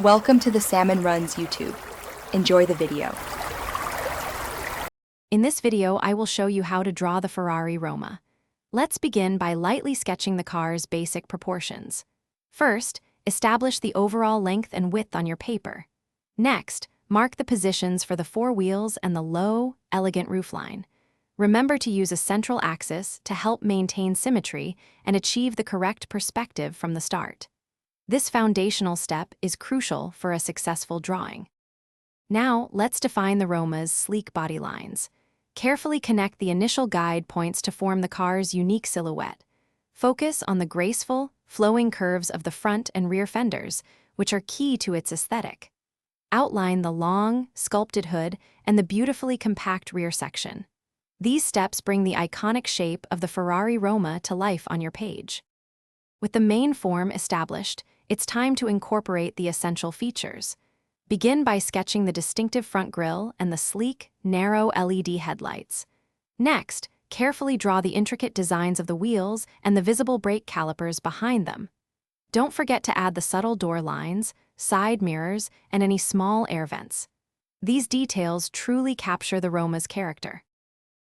Welcome to the Salmon Runs YouTube. Enjoy the video. In this video, I will show you how to draw the Ferrari Roma. Let's begin by lightly sketching the car's basic proportions. First, establish the overall length and width on your paper. Next, mark the positions for the four wheels and the low, elegant roofline. Remember to use a central axis to help maintain symmetry and achieve the correct perspective from the start. This foundational step is crucial for a successful drawing. Now, let's define the Roma's sleek body lines. Carefully connect the initial guide points to form the car's unique silhouette. Focus on the graceful, flowing curves of the front and rear fenders, which are key to its aesthetic. Outline the long, sculpted hood and the beautifully compact rear section. These steps bring the iconic shape of the Ferrari Roma to life on your page. With the main form established, it's time to incorporate the essential features. Begin by sketching the distinctive front grille and the sleek, narrow LED headlights. Next, carefully draw the intricate designs of the wheels and the visible brake calipers behind them. Don't forget to add the subtle door lines, side mirrors, and any small air vents. These details truly capture the Roma's character.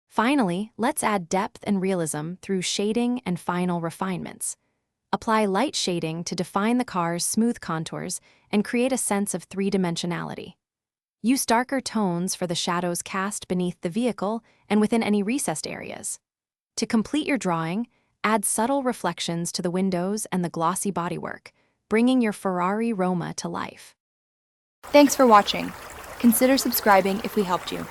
Finally, let's add depth and realism through shading and final refinements. Apply light shading to define the car's smooth contours and create a sense of three-dimensionality. Use darker tones for the shadows cast beneath the vehicle and within any recessed areas. To complete your drawing, add subtle reflections to the windows and the glossy bodywork, bringing your Ferrari Roma to life. Thanks for watching. Consider subscribing if we helped you.